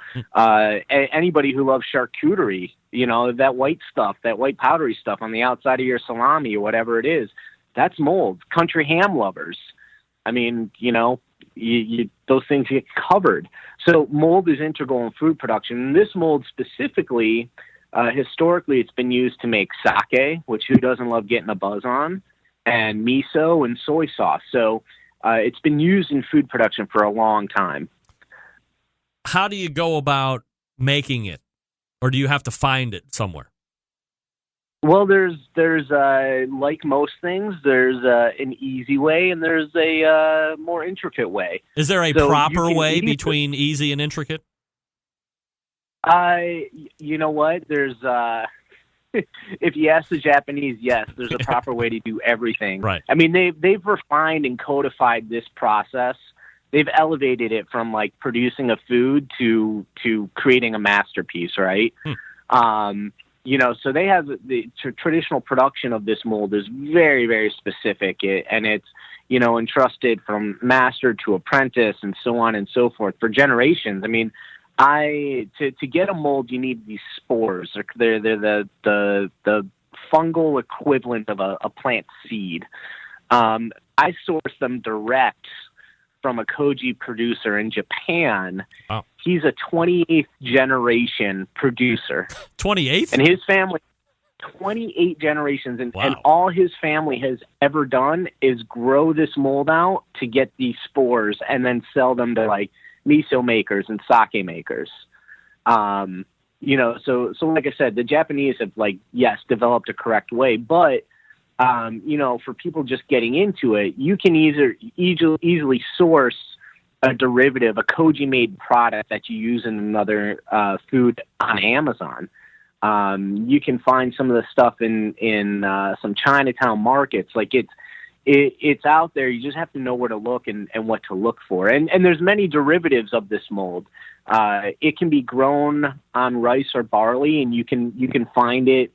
Anybody who loves charcuterie, that white stuff, that white powdery stuff on the outside of your salami or whatever it is, that's mold. Country ham lovers, I mean, those things get covered. So mold is integral in food production. And this mold specifically, historically, it's been used to make sake, which who doesn't love getting a buzz on, and miso and soy sauce. So it's been used in food production for a long time. How do you go about making it? Or do you have to find it somewhere? Well, there's like most things, there's an easy way and there's a more intricate way. Is there a proper way between easy and intricate? You know what? There's if you ask the Japanese, yes, there's a proper way to do everything. Right. I mean, they've refined and codified this process. They've elevated it from like producing a food to creating a masterpiece, right? So they have the traditional production of this mold is very, very specific, and it's, entrusted from master to apprentice and so on and so forth for generations. I mean, to get a mold, you need these spores. They're the fungal equivalent of a plant seed. I source them direct from a Koji producer in Japan. Wow. He's a 28th generation producer. 28th? And his family, 28 generations. And, wow. and all his family has ever done is grow this mold out to get these spores and then sell them to like miso makers and sake makers. So like I said, the Japanese have developed a correct way, but for people just getting into it, you can easily source a derivative, a Koji-made product that you use in another food on Amazon. You can find some of the stuff in some Chinatown markets. Like it's out there. You just have to know where to look and what to look for. And there's many derivatives of this mold. It can be grown on rice or barley, and you can find it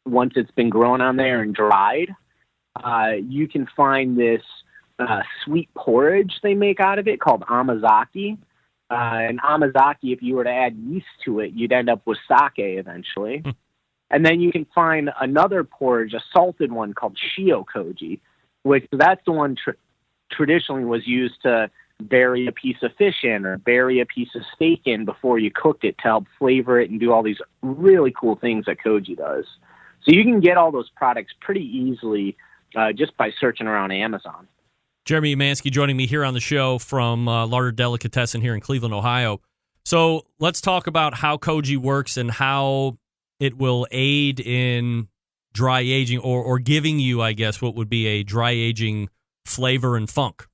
once it's been grown on there and dried. You can find this sweet porridge they make out of it called amazaki. And amazaki, if you were to add yeast to it, you'd end up with sake eventually. And then you can find another porridge, a salted one called shio koji, which that's the one traditionally was used to bury a piece of fish in or bury a piece of steak in before you cooked it to help flavor it and do all these really cool things that Koji does. So you can get all those products pretty easily just by searching around Amazon. Jeremy Umansky joining me here on the show from Larder Delicatessen here in Cleveland, Ohio. So let's talk about how Koji works and how it will aid in dry aging or giving you, I guess, what would be a dry aging flavor and funk.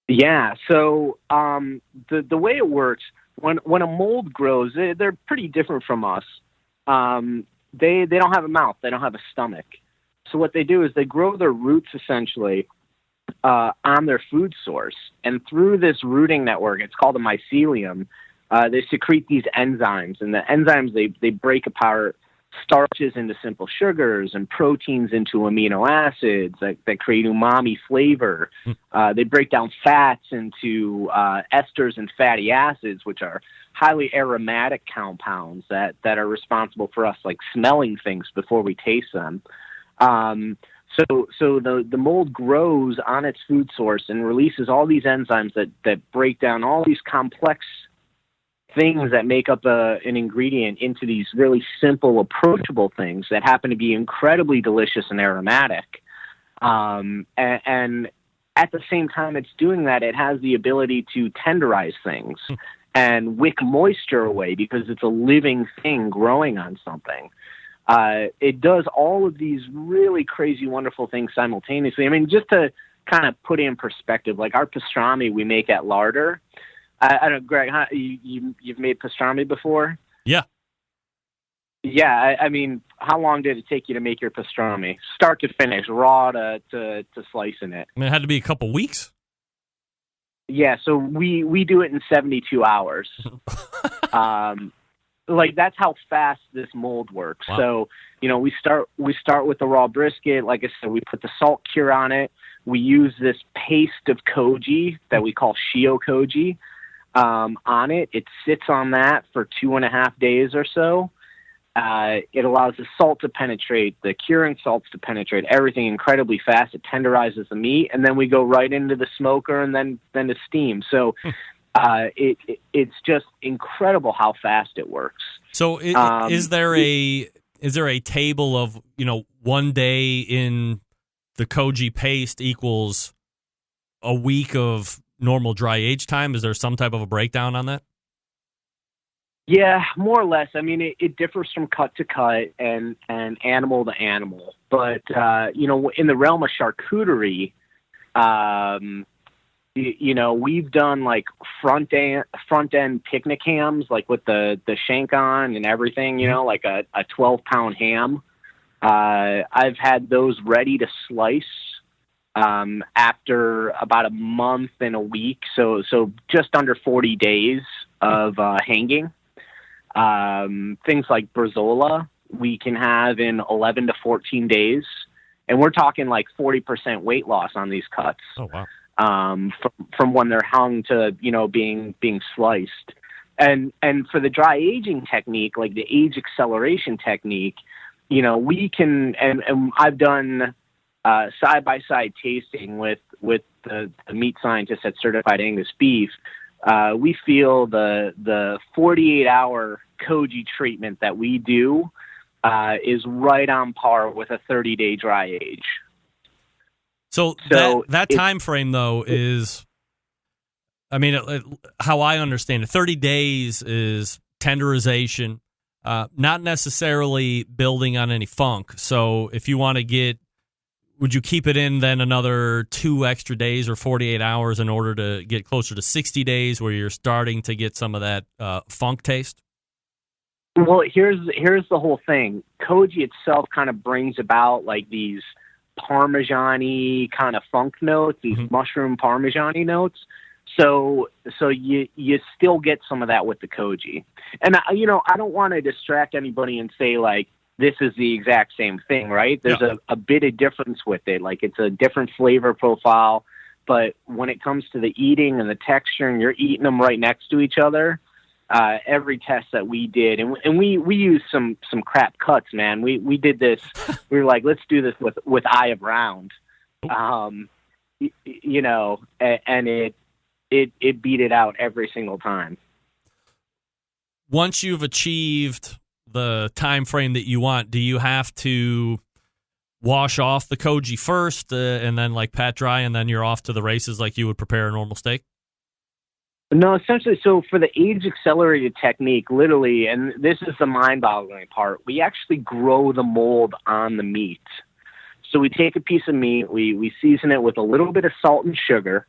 Yeah, so the way it works, when a mold grows, they're pretty different from us. They don't have a mouth. They don't have a stomach. So what they do is they grow their roots essentially on their food source. And through this rooting network, it's called a mycelium, they secrete these enzymes. And the enzymes, they break apart starches into simple sugars and proteins into amino acids that create umami flavor. They break down fats into esters and fatty acids, which are highly aromatic compounds that are responsible for us like smelling things before we taste them. So the mold grows on its food source and releases all these enzymes that break down all these complex things that make up an ingredient into these really simple, approachable things that happen to be incredibly delicious and aromatic. And at the same time it's doing that, it has the ability to tenderize things and wick moisture away because it's a living thing growing on something. It does all of these really crazy, wonderful things simultaneously. I mean, just to kind of put it in perspective, like our pastrami we make at Larder, I don't know, Greg, you've made pastrami before? Yeah. Yeah, I mean, how long did it take you to make your pastrami? Start to finish, raw to slicing it? I mean, it had to be a couple weeks. Yeah, so we do it in 72 hours. Like, that's how fast this mold works. Wow. So, we start with the raw brisket. Like I said, we put the salt cure on it. We use this paste of koji that we call shio koji on it. It sits on that for 2.5 days or so. It allows the salt to penetrate, the curing salts to penetrate everything incredibly fast. It tenderizes the meat, and then we go right into the smoker and then to steam. So it's just incredible how fast it works. So is there a table of 1 day in the koji paste equals a week of normal dry age time? Is there some type of a breakdown on that? Yeah, more or less. I mean, it differs from cut to cut and animal to animal. But, in the realm of charcuterie, we've done like front end picnic hams, like with the shank on and everything, like a 12-pound ham. I've had those ready to slice after about a month and a week, so just under 40 days of hanging. Things like bresaola we can have in 11 to 14 days, and we're talking like 40% weight loss on these cuts. Oh wow! From when they're hung to being sliced, and for the dry aging technique, like the age acceleration technique, we can and I've done side-by-side tasting with the meat scientists at Certified Angus Beef. We feel the 48-hour koji treatment that we do is right on par with a 30-day dry age. So that time frame, though, is, I mean, how I understand it, 30 days is tenderization, not necessarily building on any funk. So if you want to would you keep it in then another 2 extra days or 48 hours in order to get closer to 60 days where you're starting to get some of that funk taste? Well, here's the whole thing. Koji itself kind of brings about like these Parmesan-y kind of funk notes, these mushroom Parmesan-y notes. So you still get some of that with the koji. And I don't want to distract anybody and say like this is the exact same thing, right? There's a bit of difference with it. Like it's a different flavor profile, but when it comes to the eating and the texture and you're eating them right next to each other, every test that we did, and we used some crap cuts, man. We did this. We were like, let's do this with eye of round, and it beat it out every single time. Once you've achieved the time frame that you want, do you have to wash off the koji first and then like pat dry, and then you're off to the races like you would prepare a normal steak? No, essentially, so for the age-accelerated technique, literally, and this is the mind-boggling part, we actually grow the mold on the meat. So we take a piece of meat, we season it with a little bit of salt and sugar,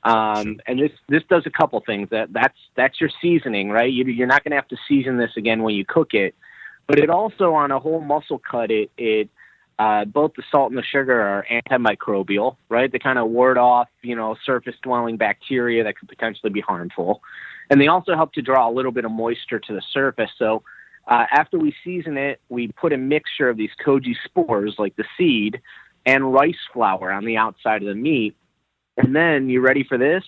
And this does a couple things. That's your seasoning, right? You're not going to have to season this again when you cook it. But it also, on a whole muscle cut, both the salt and the sugar are antimicrobial, right? They kind of ward off, surface-dwelling bacteria that could potentially be harmful. And they also help to draw a little bit of moisture to the surface. So after we season it, we put a mixture of these Koji spores, like the seed, and rice flour on the outside of the meat. And then, you ready for this?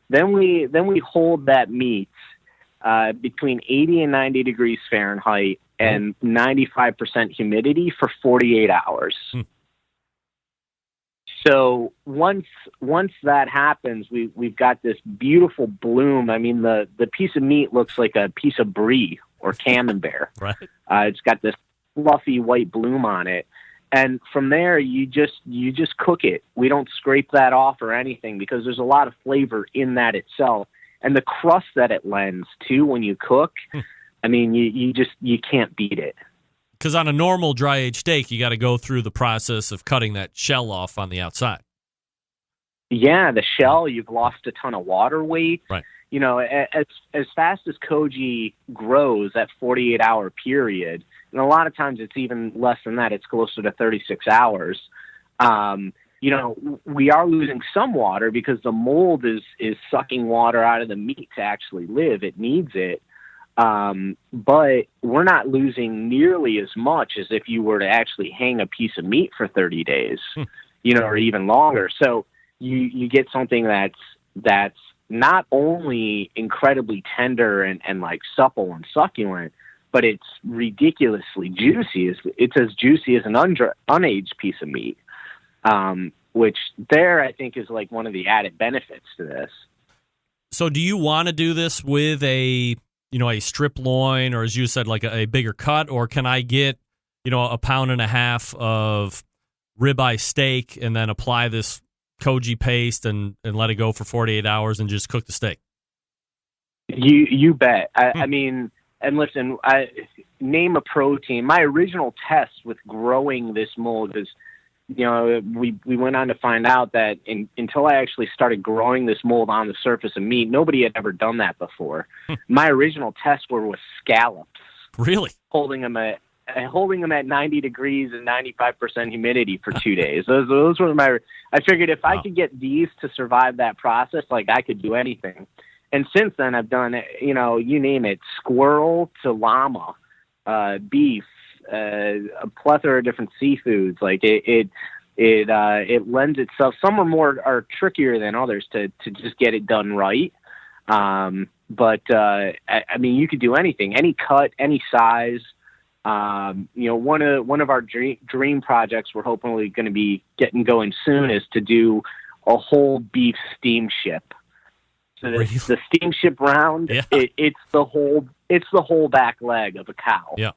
Then we hold that meat between 80 and 90 degrees Fahrenheit and 95% humidity for 48 hours. So once that happens, we've got this beautiful bloom. I mean, the piece of meat looks like a piece of brie or camembert. Right. It's got this fluffy white bloom on it. And from there, you just cook it. We don't scrape that off or anything because there's a lot of flavor in that itself. And the crust that it lends to when you cook, I mean, you can't beat it. Because on a normal dry-aged steak, you got to go through the process of cutting that shell off on the outside. Yeah, the shell, you've lost a ton of water weight. Right. As fast as Koji grows, that 48-hour period, and a lot of times it's even less than that. It's closer to 36 hours. We are losing some water because the mold is sucking water out of the meat to actually live. It needs it. But we're not losing nearly as much as if you were to actually hang a piece of meat for 30 days, or even longer. So you get something that's not only incredibly tender and like supple and succulent, but it's ridiculously juicy. It's as juicy as an unaged piece of meat, which there I think is like one of the added benefits to this. So do you want to do this with a strip loin, or as you said, like a bigger cut, or can I get, a 1.5 pounds of ribeye steak and then apply this Koji paste and let it go for 48 hours and just cook the steak? You bet. I mean, and listen, name a protein. My original test with growing this mold is, we went on to find out that until I actually started growing this mold on the surface of meat, nobody had ever done that before. My original tests were with scallops. Really? Holding them at 90 degrees and 95% humidity for 2 days. Those were I figured if I could get these to survive that process, like I could do anything. And since then I've done, you name it, squirrel to llama, beef, a plethora of different seafoods. Like it lends itself. Some are trickier than others to just get it done right. But I mean, you could do anything, any cut, any size. One of our dream projects we're hopefully going to be getting going soon is to do a whole beef steamship. So the steamship round, yeah. It's the whole back leg of a cow. Yeah.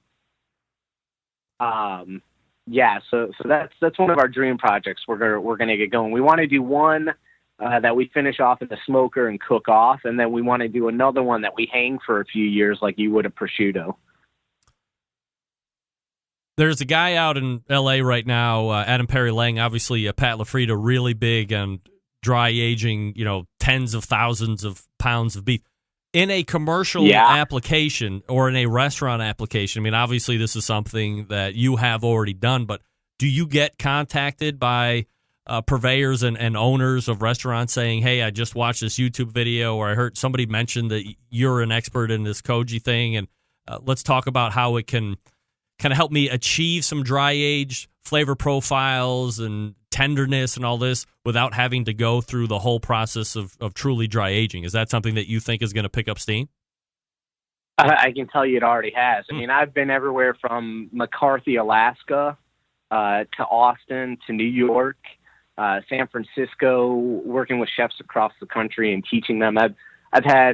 So that's one of our dream projects we're gonna get going. We want to do one that we finish off in the smoker and cook off, and then we want to do another one that we hang for a few years like you would a prosciutto. There's a guy out in L.A. right now, Adam Perry Lang, obviously Pat LaFrida, really big on dry aging, tens of thousands of pounds of beef. In a commercial application or in a restaurant application, I mean, obviously this is something that you have already done, but do you get contacted by purveyors and owners of restaurants saying, hey, I just watched this YouTube video, or I heard somebody mention that you're an expert in this Koji thing, and let's talk about how it can kind of help me achieve some dry age flavor profiles and tenderness and all this without having to go through the whole process of truly dry aging? Is that something that you think is going to pick up steam? I can tell you it already has. I mean, I've been everywhere from McCarthy, Alaska, to Austin, to New York, San Francisco, working with chefs across the country and teaching them. I've had,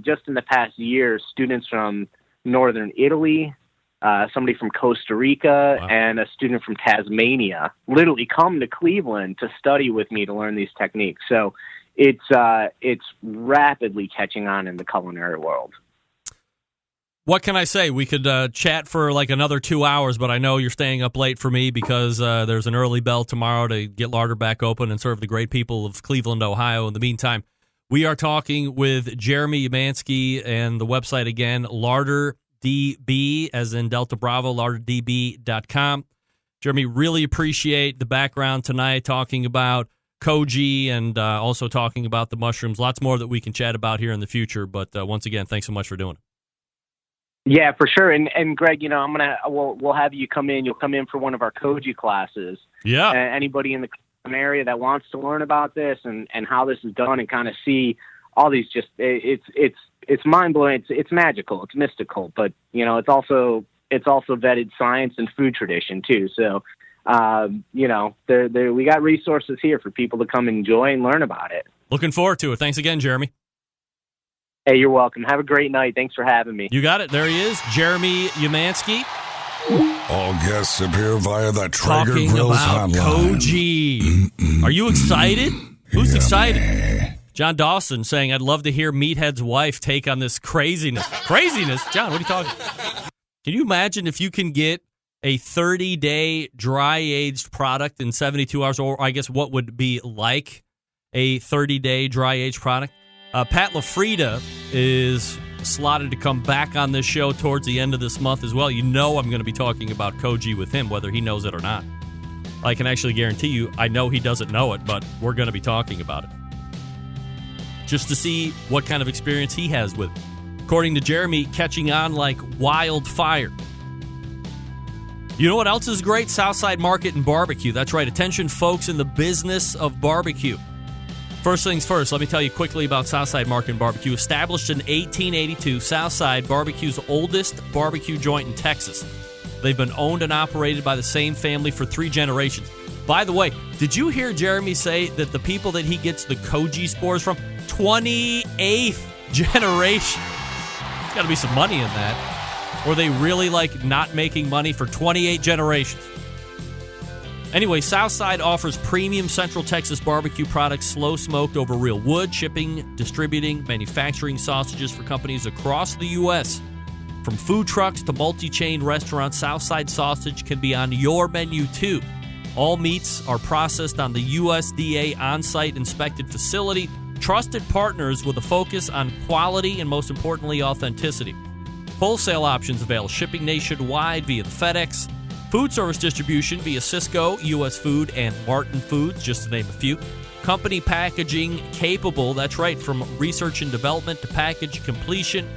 just in the past year, students from northern Italy, somebody from Costa Rica, and a student from Tasmania literally come to Cleveland to study with me to learn these techniques. So it's rapidly catching on in the culinary world. What can I say? We could chat for like another 2 hours, but I know you're staying up late for me because there's an early bell tomorrow to get Larder back open and serve the great people of Cleveland, Ohio. In the meantime, we are talking with Jeremy Umansky, and the website again, Larder DB, as in Delta Bravo, larderdb.com. Jeremy, really appreciate the background tonight, talking about Koji and also talking about the mushrooms. Lots more that we can chat about here in the future, but once again, thanks so much for doing it. Yeah, for sure. And Greg, we'll have you come in. You'll come in for one of our Koji classes. Yeah. Anybody in the area that wants to learn about this and how this is done and kind of see all these, it's mind blowing. It's magical. It's mystical, but it's also vetted science and food tradition too. So, we got resources here for people to come enjoy and learn about it. Looking forward to it. Thanks again, Jeremy. Hey, you're welcome. Have a great night. Thanks for having me. You got it. There he is, Jeremy Umansky. All guests appear via the Traeger Talking Grills about hotline. Koji. Are you excited? Who's excited? Man. John Dawson saying, I'd love to hear Meathead's wife take on this craziness. Craziness? John, what are you talking about? Can you imagine if you can get a 30-day dry-aged product in 72 hours, or I guess what would be like a 30-day dry-aged product? Pat LaFrida is slotted to come back on this show towards the end of this month as well. I'm going to be talking about Koji with him, whether he knows it or not. I can actually guarantee you, I know he doesn't know it, but we're going to be talking about it. Just to see what kind of experience he has with it. According to Jeremy, catching on like wildfire. You know what else is great? Southside Market and Barbecue. That's right. Attention, folks in the business of barbecue. First things first, let me tell you quickly about Southside Market and Barbecue. Established in 1882, Southside Barbecue's oldest barbecue joint in Texas. They've been owned and operated by the same family for 3 generations. By the way, did you hear Jeremy say that the people that he gets the Koji spores from, 28th generation? There's got to be some money in that. Or they really like not making money for 28 generations. Anyway, Southside offers premium Central Texas barbecue products, slow smoked over real wood, shipping, distributing, manufacturing sausages for companies across the U.S. From food trucks to multi-chain restaurants, Southside sausage can be on your menu too. All meats are processed on the USDA on-site inspected facility. Trusted partners with a focus on quality and, most importantly, authenticity. Wholesale options available, shipping nationwide via the FedEx. Food service distribution via Sysco, U.S. Food, and Martin Foods, just to name a few. Company packaging capable, that's right, from research and development to package completion.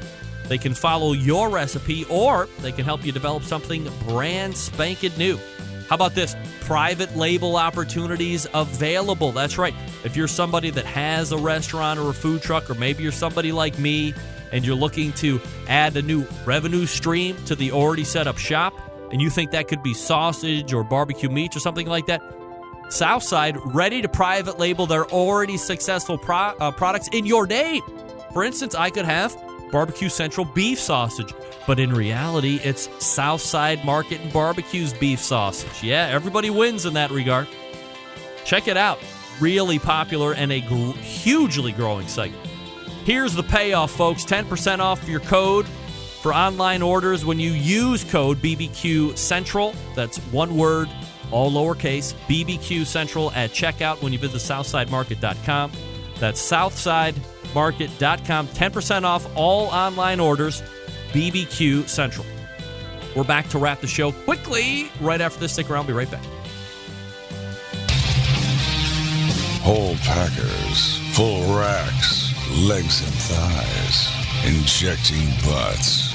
They can follow your recipe, or they can help you develop something brand spanking new. How about this? Private label opportunities available. That's right. If you're somebody that has a restaurant or a food truck, or maybe you're somebody like me and you're looking to add a new revenue stream to the already set up shop, and you think that could be sausage or barbecue meats or something like that, Southside ready to private label their already successful products in your name. For instance, I could have Barbecue Central beef sausage, but in reality, it's Southside Market and Barbecue's beef sausage. Yeah, everybody wins in that regard. Check it out. Really popular and a hugely growing segment. Here's the payoff, folks. 10% off your code for online orders when you use code BBQ Central. That's one word, all lowercase, BBQ Central at checkout when you visit SouthsideMarket.com. That's SouthsideMarket.com. 10% off all online orders, BBQ Central. We're back to wrap the show quickly right after this. Stick around. We'll be right back. Whole packers, full racks, legs and thighs, injecting butts.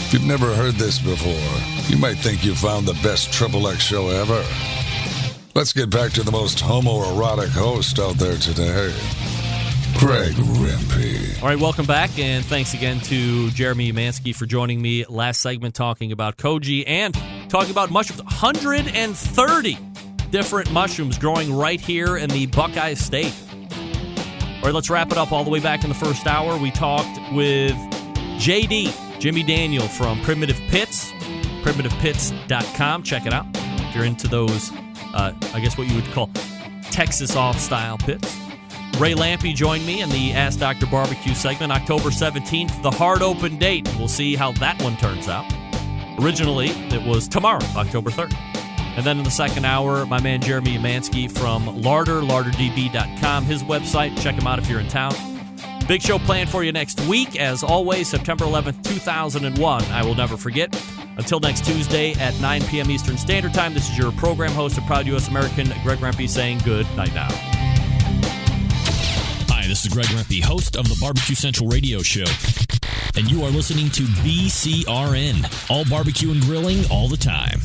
If you've never heard this before, you might think you found the best XXX show ever. Let's get back to the most homoerotic host out there today, Greg Rempe. All right, welcome back, and thanks again to Jeremy Umansky for joining me last segment talking about Koji and talking about mushrooms. 130 different mushrooms growing right here in the Buckeye State. All right, let's wrap it up all the way back in the first hour. We talked with JD, Jimmy Daniel from Primitive Pits, primitivepits.com. Check it out if you're into those, I guess what you would call Texas off-style pits. Ray Lampe joined me in the Ask Dr. Barbecue segment. October 17th, the hard open date. We'll see how that one turns out. Originally, it was tomorrow, October 3rd. And then in the second hour, my man Jeremy Umansky from Larder, larderdb.com, his website. Check him out if you're in town. Big show planned for you next week. As always, September 11th, 2001. I will never forget. Until next Tuesday at 9 p.m. Eastern Standard Time, this is your program host and proud U.S. American, Greg Rempe, saying good night now. Hi, this is Greg Rempe, host of the Barbecue Central Radio Show. And you are listening to BCRN, all barbecue and grilling all the time.